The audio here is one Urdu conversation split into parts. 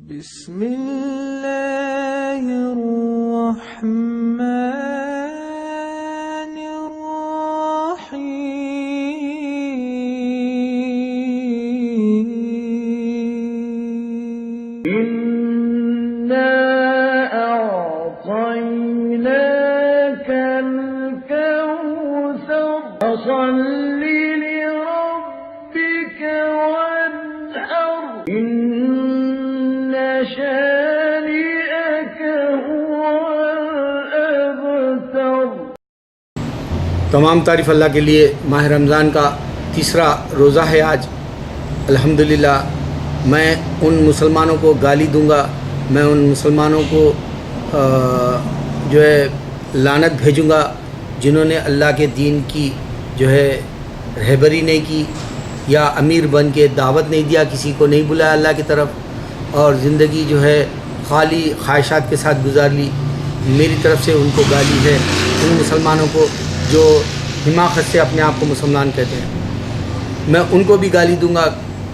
بسم اللہ الرحمن الرحیم انا اعطیناک الکوثر فصل لربک وانحر تمام تعریف اللہ کے لیے. ماہ رمضان کا تیسرا روزہ ہے آج. الحمدللہ میں ان مسلمانوں کو گالی دوں گا, میں ان مسلمانوں کو جو ہے لعنت بھیجوں گا جنہوں نے اللہ کے دین کی جو ہے رہبری نہیں کی, یا امیر بن کے دعوت نہیں دیا, کسی کو نہیں بلایا اللہ کی طرف, اور زندگی جو ہے خالی خواہشات کے ساتھ گزار لی. میری طرف سے ان کو گالی ہے, ان مسلمانوں کو جو حماقت سے اپنے آپ کو مسلمان کہتے ہیں. میں ان کو بھی گالی دوں گا,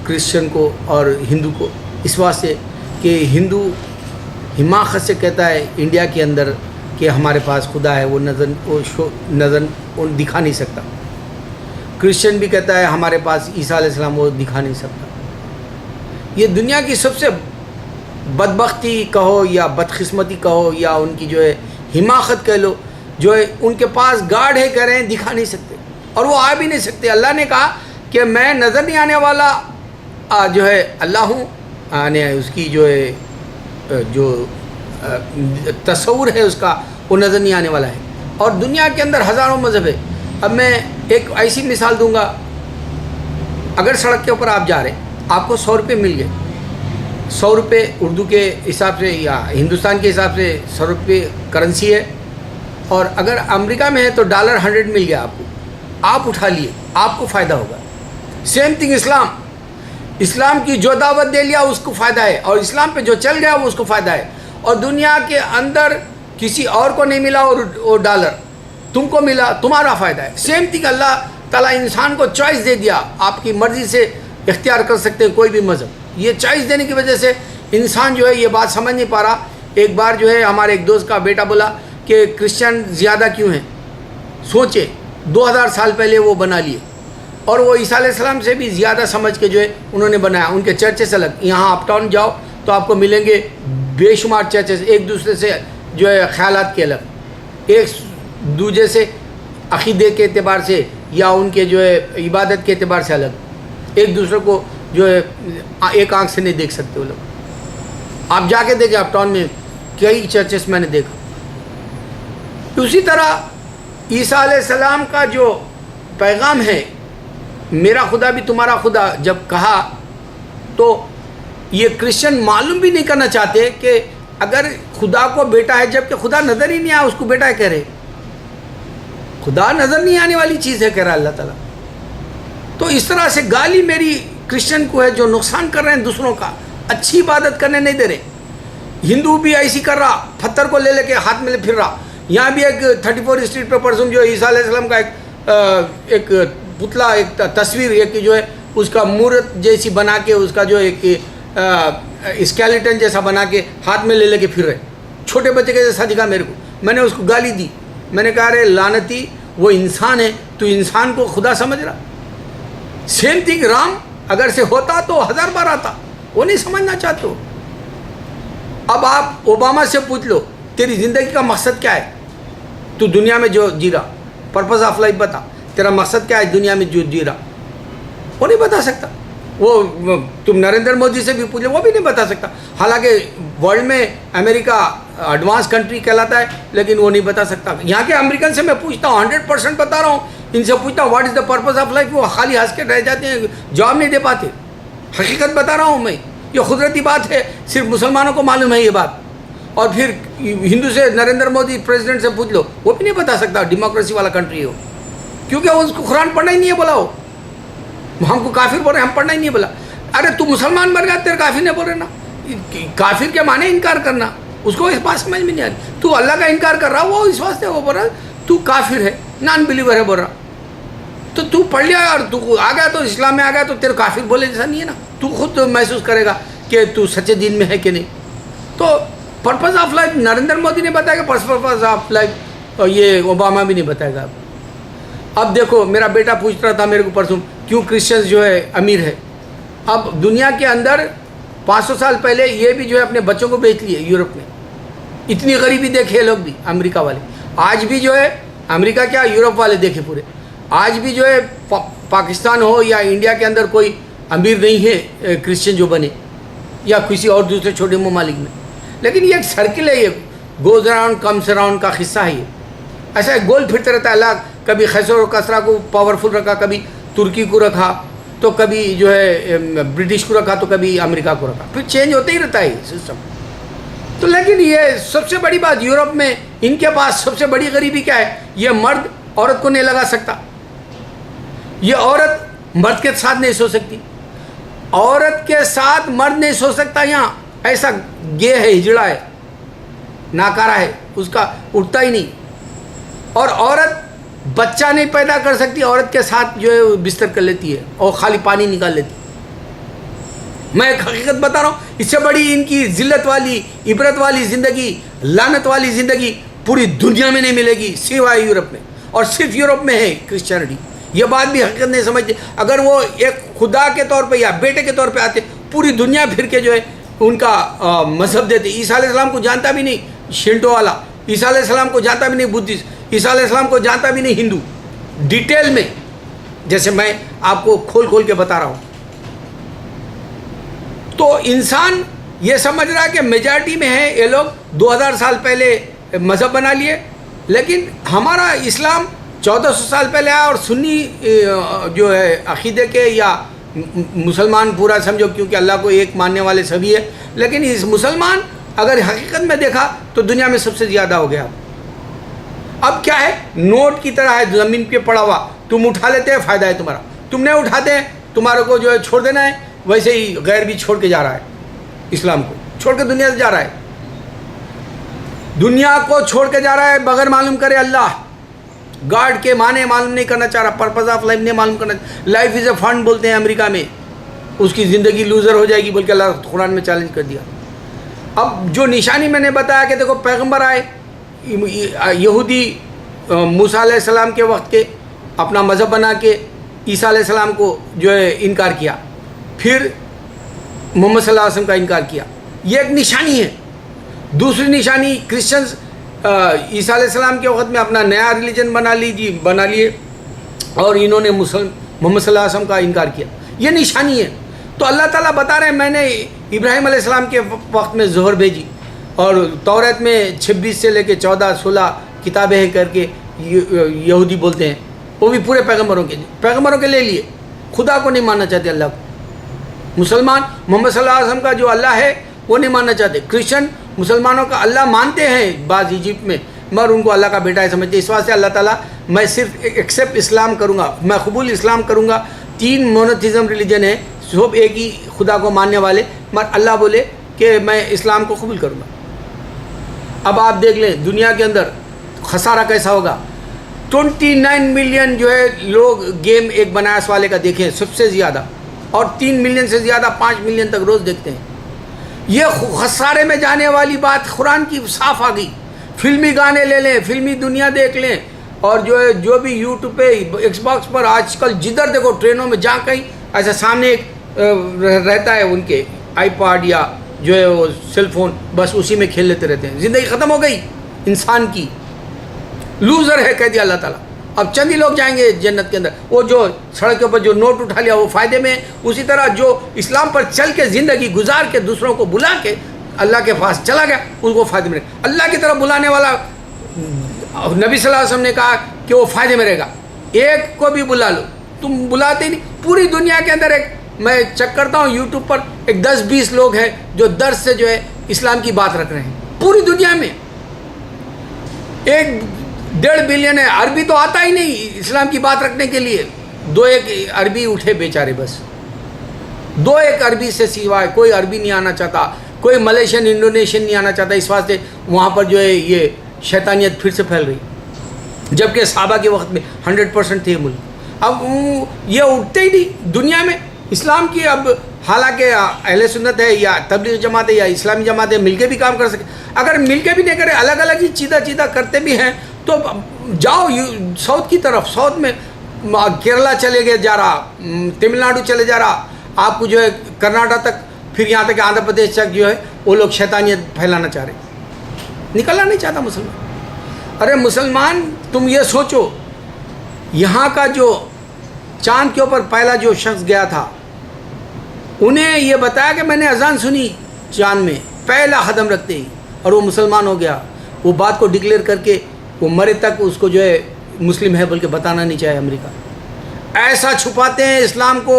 کرسچن کو اور ہندو کو, اس واسطے کہ ہندو حماقت سے کہتا ہے انڈیا کے اندر کہ ہمارے پاس خدا ہے, وہ نظر دکھا نہیں سکتا. کرسچن بھی کہتا ہے ہمارے پاس عیسیٰ علیہ السلام, وہ دکھا نہیں سکتا. یہ دنیا کی سب سے بدبختی کہو یا بدقسمتی کہو یا ان کی جو ہے حماقت کہہ لو, جو ہے ان کے پاس گاڈ ہے, کہہ رہے ہیں دکھا نہیں سکتے اور وہ آ بھی نہیں سکتے. اللہ نے کہا کہ میں نظر نہیں آنے والا جو ہے اللہ ہوں, اس کی جو ہے جو تصور ہے اس کا وہ نظر نہیں آنے والا ہے. اور دنیا کے اندر ہزاروں مذہب ہے. اب میں ایک ایسی مثال دوں گا, اگر سڑک کے اوپر آپ جا رہے ہیں, آپ کو 100 روپے مل گئے, 100 روپے اردو کے حساب سے یا ہندوستان کے حساب سے 100 روپے کرنسی ہے, اور اگر امریکہ میں ہے تو $100 مل گیا آپ کو, آپ اٹھا لیے, آپ کو فائدہ ہوگا. سیم تھنگ اسلام کی جو دعوت دے لیا اس کو فائدہ ہے, اور اسلام پہ جو چل گیا وہ اس کو فائدہ ہے. اور دنیا کے اندر کسی اور کو نہیں ملا اور وہ ڈالر تم کو ملا, تمہارا فائدہ ہے. سیم تھنگ اللہ تعالیٰ انسان کو چوائس دے دیا, آپ کی مرضی سے اختیار کر سکتے ہیں کوئی بھی مذہب. یہ چوائس دینے کی وجہ سے انسان جو ہے یہ بات سمجھ نہیں پا رہا. ایک بار جو ہے ہمارے ایک دوست کا بیٹا بولا کہ کرسچن زیادہ کیوں ہیں, سوچے 2000 سال پہلے وہ بنا لیے, اور وہ عیسیٰ علیہ السلام سے بھی زیادہ سمجھ کے جو ہے انہوں نے بنایا. ان کے چرچز الگ, یہاں اپ ٹاؤن جاؤ تو آپ کو ملیں گے بے شمار چرچز, ایک دوسرے سے جو ہے خیالات کے الگ, ایک دوسرے سے عقیدے کے اعتبار سے یا ان کے جو ہے عبادت کے اعتبار سے الگ, ایک دوسرے کو جو ہے ایک آنکھ سے نہیں دیکھ سکتے وہ لوگ. آپ جا کے دیکھیں اپ ٹاؤن میں کئی چرچز میں نے دیکھا. اسی طرح عیسیٰ علیہ السلام کا جو پیغام ہے میرا خدا بھی تمہارا خدا جب کہا, تو یہ کرسچن معلوم بھی نہیں کرنا چاہتے کہ اگر خدا کو بیٹا ہے, جبکہ خدا نظر ہی نہیں آیا اس کو بیٹا ہے کہہ رہے. خدا نظر نہیں آنے والی چیز ہے کہہ رہا اللہ تعالیٰ. تو اس طرح سے گالی میری کرسچن کو ہے جو نقصان کر رہے ہیں دوسروں کا, اچھی عبادت کرنے نہیں دے رہے. ہندو بھی ایسی کر رہا, پتھر کو لے کے ہاتھ میں پھر رہا. یہاں بھی ایک 34 اسٹریٹ پہ پرسن جو عیسیٰ علیہ السلام کا ایک پتلا, ایک تصویر, ایک جو ہے اس کا مورت جیسی بنا کے, اس کا جو ایک اسکیلیٹن جیسا بنا کے ہاتھ میں لے کے پھر رہے, چھوٹے بچے کے جیسا دکھا میرے کو. میں نے اس کو گالی دی, میں نے کہا رے لعنتی, وہ انسان ہے, تو انسان کو خدا سمجھ رہا. سیم تھنگ رام اگر سے ہوتا تو 1000 بار آتا, وہ نہیں سمجھنا چاہتے ہو. اب آپ اوباما سے پوچھ لو تیری زندگی کا مقصد کیا ہے, تو دنیا میں جو جی رہا, پرپز آف لائف بتا, تیرا مقصد کیا ہے دنیا میں جو جی رہا, وہ نہیں بتا سکتا. وہ تم نریندر مودی سے بھی پوچھ لو, وہ بھی نہیں بتا سکتا. حالانکہ ورلڈ میں امریکہ ایڈوانس کنٹری کہلاتا ہے, لیکن وہ نہیں بتا سکتا. یہاں کے امریکن سے میں پوچھتا ہوں, 100% بتا رہا ہوں, ان سے پوچھتا ہوں what is the purpose of life, وہ خالی ہنس کے رہ جاتے ہیں, جواب نہیں دے پاتے. حقیقت بتا رہا ہوں میں, یہ قدرتی بات ہے, صرف مسلمانوں کو معلوم ہے یہ بات. اور پھر ہندو سے نریندر مودی پریزیڈنٹ سے پوچھ لو, وہ بھی نہیں بتا سکتا ڈیموکریسی والا کنٹری ہو, کیونکہ اس کو قرآن پڑھنا ہی نہیں ہے. بولا وہ ہم کو کافر بول رہے ہیں, ہم پڑھنا ہی نہیں بولا. ارے تو مسلمان مر گیا, تیرے کافر نہیں بول رہے نا. کافر کے معنی انکار کرنا, اس کو اس بات سمجھ میں نہیں آ رہی. تو اللہ کا انکار کر رہا, وہ اس واسطے وہ بول رہا تو کافر ہے, نان بلیور ہے بول رہا. تو پڑھ لیا اور تو آ گیا تو اسلام میں آ گیا تو تیرے کافر بولے جیسا نہیں ہے نا. تو خود محسوس کرے گا کہ تو سچے دین میں ہے کہ نہیں. تو purpose of life Narendra Modi نے بتایا گا, پرپز آف لائف یہ اوباما بھی نہیں بتائے گا. اب دیکھو میرا بیٹا پوچھ رہا تھا میرے کو پرسوں کیوں کرسچنز جو ہے امیر ہے. اب دنیا کے اندر 500 سال پہلے یہ بھی جو ہے اپنے بچوں کو بیچ لیے یورپ میں. اتنی غریبی دیکھے لوگ بھی امریکہ والے. آج بھی جو ہے امریکہ کیا یورپ والے دیکھے پورے, آج بھی جو ہے پاکستان ہو یا انڈیا کے اندر کوئی امیر نہیں ہے کرسچن جو بنے یا کسی اور دوسرے چھوٹے ممالک میں. لیکن یہ ایک سرکل ہے, یہ گوز اراؤنڈ کمس اراؤنڈ کا قصہ ہے. یہ ایسا گول پھرتا رہتا ہے. اللہ کبھی خیسر و کسرا کو پاورفل رکھا, کبھی ترکی کو رکھا, تو کبھی جو ہے برٹش کو رکھا, تو کبھی امریکہ کو رکھا, پھر چینج ہوتا ہی رہتا ہے سسٹم. تو لیکن یہ سب سے بڑی بات یورپ میں ان کے پاس سب سے بڑی غریبی کیا ہے, یہ مرد عورت کو نہیں لگا سکتا, یہ عورت مرد کے ساتھ نہیں سو سکتی, عورت کے ساتھ مرد نہیں سو سکتا. یہاں ایسا گے ہے, ہجڑا ہے, ناکارہ ہے, اس کا اٹھتا ہی نہیں. اور عورت بچہ نہیں پیدا کر سکتی, عورت کے ساتھ جو ہے بستر کر لیتی ہے اور خالی پانی نکال لیتی. میں ایک حقیقت بتا رہا ہوں, اس سے بڑی ان کی ذلت والی, عبرت والی زندگی, لعنت والی زندگی پوری دنیا میں نہیں ملے گی سوائے یورپ میں. اور صرف یورپ میں ہے کرسچینٹی. یہ بات بھی حقیقت نہیں سمجھتے. اگر وہ ایک خدا کے طور پہ یا بیٹے کے طور پہ آتے, پوری دنیا پھر کے جو ہے ان کا مذہب دیتے. عیسیٰ علیہ السلام کو جانتا بھی نہیں شنٹو والا, عیسیٰ علیہ السلام کو جانتا بھی نہیں بدھسٹ, عیسیٰ علیہ السلام کو جانتا بھی نہیں ہندو, ڈیٹیل میں جیسے میں آپ کو کھول کھول کے بتا رہا ہوں. تو انسان یہ سمجھ رہا ہے کہ میجارٹی میں ہے یہ لوگ 2000 سال پہلے مذہب بنا لیے. لیکن ہمارا اسلام 1400 سال پہلے آیا, اور سنی جو ہے عقیدے کے یا مسلمان پورا سمجھو کیونکہ اللہ کو ایک ماننے والے سبھی ہے, لیکن اس مسلمان اگر حقیقت میں دیکھا تو دنیا میں سب سے زیادہ ہو گیا. اب کیا ہے, نوٹ کی طرح ہے زمین پہ پڑا ہوا, تم اٹھا لیتے ہیں فائدہ ہے تمہارا, تم نہیں اٹھاتے ہیں تمہارے کو جو ہے چھوڑ دینا ہے. ویسے ہی غیر بھی چھوڑ کے جا رہا ہے, اسلام کو چھوڑ کے دنیا سے جا رہا ہے, دنیا کو چھوڑ کے جا رہا ہے بغیر معلوم کرے اللہ. گاڈ کے معنی معلوم نہیں کرنا چاہ رہا, پرپز آف لائف نہیں معلوم کرنا. لائف از اے فنڈ بولتے ہیں امریکہ میں, اس کی زندگی لوزر ہو جائے گی بول کے اللہ قرآن میں چیلنج کر دیا. اب جو نشانی میں نے بتایا کہ دیکھو پیغمبر آئے, یہودی موسیٰ علیہ السلام کے وقت کے اپنا مذہب بنا کے عیسیٰ علیہ السلام کو جو ہے انکار کیا, پھر محمد صلی اللہ علیہ وسلم کا انکار کیا. یہ ایک نشانی ہے. دوسری نشانی کرسچنز عیسیٰ علیہ السلام کے وقت میں اپنا نیا ریلیجن بنا لیے اور انہوں نے محمد صلی اللہ علیہ وسلم کا انکار کیا. یہ نشانی ہے. تو اللہ تعالیٰ بتا رہے ہیں میں نے ابراہیم علیہ السلام کے وقت میں زہر بھیجی, اور توریت میں 26 سے لے کے 14-16 کتابیں ہیں کر کے یہودی بولتے ہیں, وہ بھی پورے پیغمبروں کے لے لیے. خدا کو نہیں ماننا چاہتے اللہ کو. مسلمان محمد صلی اللہ علیہ وسلم کا جو اللہ ہے وہ نہیں ماننا چاہتے. کرسچن مسلمانوں کا اللہ مانتے ہیں بعض ایجپٹ میں, مگر ان کو اللہ کا بیٹا ہے سمجھتے. اس واسطے اللہ تعالیٰ میں صرف ایکسیپٹ اسلام کروں گا, میں قبول اسلام کروں گا. 3 مونوتھیزم ریلیجن ہے, سب ایک ہی خدا کو ماننے والے, مگر اللہ بولے کہ میں اسلام کو قبول کروں گا. اب آپ دیکھ لیں دنیا کے اندر خسارہ کیسا ہوگا. 29 ملین جو ہے لوگ گیم ایک بناس والے کا دیکھیں سب سے زیادہ, اور 3 ملین سے زیادہ 5 ملین تک روز دیکھتے ہیں. یہ خسارے میں جانے والی بات قرآن کی صاف آ گئی. فلمی گانے لے لیں, فلمی دنیا دیکھ لیں, اور جو ہے جو بھی یوٹیوب پہ ایکس باکس پر آج کل جدھر دیکھو ٹرینوں میں جہاں کہیں ایسا سامنے ایک رہتا ہے ان کے آئی پاڈ یا جو ہے وہ سیل فون, بس اسی میں کھیل لیتے رہتے ہیں. زندگی ختم ہو گئی انسان کی, لوزر ہے کہہ دیا اللہ تعالیٰ. اب چند ہی لوگ جائیں گے جنت کے اندر. وہ جو سڑک کے اوپر جو نوٹ اٹھا لیا وہ فائدے میں. اسی طرح جو اسلام پر چل کے زندگی گزار کے دوسروں کو بلا کے اللہ کے پاس چلا گیا اس کو فائدے میں رہے. اللہ کی طرف بلانے والا نبی صلی اللہ علیہ وسلم نے کہا کہ وہ فائدے میں رہے گا. ایک کو بھی بلا لو, تم بلاتے ہی نہیں. پوری دنیا کے اندر ایک میں چیک کرتا ہوں یوٹیوب پر ایک 10-20 لوگ ہیں جو درس سے جو ہے اسلام کی بات رکھ رہے ہیں پوری دنیا میں. 1.5 بلین ہے. عربی تو آتا ہی نہیں اسلام کی بات رکھنے کے لیے. 2-1 عربی اٹھے بیچارے, بس 2-1 عربی سے سوائے کوئی عربی نہیں آنا چاہتا, کوئی ملیشین انڈونیشین نہیں آنا چاہتا. اس واسطے وہاں پر جو ہے یہ شیطانیت پھر سے پھیل رہی, جبکہ صحابہ کے وقت میں 100% تھے ملک. اب یہ اٹھتے ہی نہیں دنیا میں. اسلام کی اب حالانکہ اہل سنت ہے یا تبلیغ جماعت ہے یا اسلامی جماعت ہے مل کے بھی کام کر سکے. اگر مل کے بھی نہیں کرے الگ الگ ہی چیدہ کرتے بھی ہیں تو جاؤ ساؤتھ کی طرف. ساؤتھ میں کیرلا چلے گئے جا رہا, تمل ناڈو چلے جا رہا, آپ کو جو ہے کرناٹک تک, پھر یہاں تک آندھرا پردیش تک جو ہے وہ لوگ شیطانیت پھیلانا چاہ رہے, نکلنا نہیں چاہتا مسلمان. ارے مسلمان تم یہ سوچو, یہاں کا جو چاند کے اوپر پہلا جو شخص گیا تھا انہیں یہ بتایا کہ میں نے اذان سنی چاند میں پہلا قدم رکھتے ہی, اور وہ مسلمان ہو گیا. وہ بات کو ڈکلیئر کر کے وہ مرے تک اس کو جو ہے مسلم ہے بلکہ بتانا نہیں چاہے امریکہ. ایسا چھپاتے ہیں اسلام کو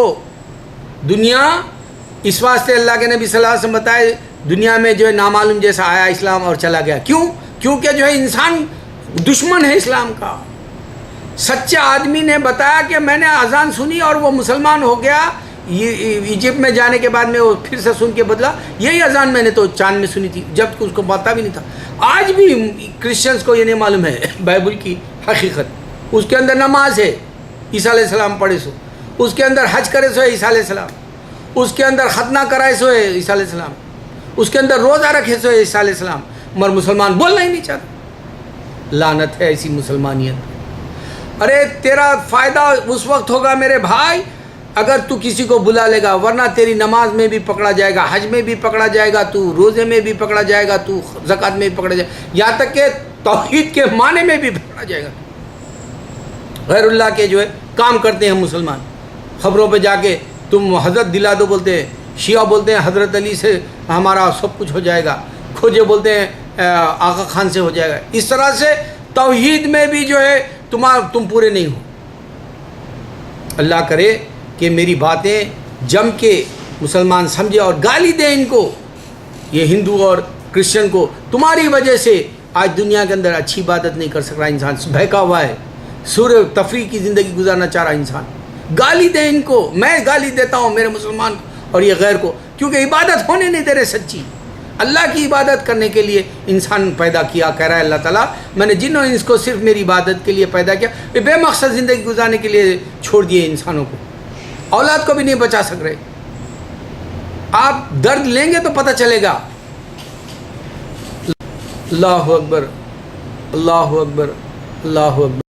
دنیا. اس واسطے اللہ کے نبی صلی اللہ علیہ وسلم بتائے دنیا میں جو ہے نامعلوم جیسا آیا اسلام اور چلا گیا. کیوں؟ کیونکہ جو ہے انسان دشمن ہے اسلام کا. سچے آدمی نے بتایا کہ میں نے اذان سنی اور وہ مسلمان ہو گیا. ایجپٹ میں جانے کے بعد میں وہ پھر سے سن کے بدلا, یہی اذان میں نے تو چاند میں سنی تھی جب اس کو پتہ بھی نہیں تھا. آج بھی کرسچنس کو یہ نہیں معلوم ہے بائبل کی حقیقت. اس کے اندر نماز ہے, عیسیٰ علیہ السلام پڑھے سو. اس کے اندر حج کرے سو ہے عیسیٰ علیہ السلام. اس کے اندر ختنہ کرائے سو ہے عیسیٰ علیہ السلام. اس کے اندر روزہ رکھے سو ہے عیسیٰ علیہ السلام. مگر مسلمان بولنا ہی نہیں چاہتا. لعنت ہے ایسی مسلمانیت. ارے تیرا فائدہ اس وقت ہوگا میرے بھائی اگر تو کسی کو بلا لے گا, ورنہ تیری نماز میں بھی پکڑا جائے گا, حج میں بھی پکڑا جائے گا, تو روزے میں بھی پکڑا جائے گا, تو زکوٰۃ میں بھی پکڑا جائے گا, یہاں تک کہ توحید کے معنی میں بھی پکڑا جائے گا. غیر اللہ کے جو ہے کام کرتے ہیں مسلمان. خبروں پہ جا کے تم حضرت دلا دو بولتے ہیں, شیعہ بولتے ہیں حضرت علی سے ہمارا سب کچھ ہو جائے گا, کھوجے بولتے ہیں آقا خان سے ہو جائے گا. اس طرح سے توحید میں بھی جو ہے تم پورے نہیں ہو. اللہ کرے کہ میری باتیں جم کے مسلمان سمجھے اور گالی دیں ان کو, یہ ہندو اور کرسچن کو. تمہاری وجہ سے آج دنیا کے اندر اچھی عبادت نہیں کر سک رہا انسان, بہکا ہوا ہے, سور تفریح کی زندگی گزارنا چاہ رہا انسان. گالی دیں ان کو, میں گالی دیتا ہوں میرے مسلمان اور یہ غیر کو, کیونکہ عبادت ہونے نہیں دے رہے سچی. اللہ کی عبادت کرنے کے لیے انسان پیدا کیا. کہہ رہا ہے اللہ تعالیٰ میں نے جن اور انس کو صرف میری عبادت کے لیے پیدا کیا, بے مقصد زندگی گزارنے کے لیے چھوڑ دیے انسانوں کو. اولاد کو بھی نہیں بچا سک رہے. آپ درد لیں گے تو پتہ چلے گا. اللہ اکبر, اللہ اکبر, اللہ اکبر.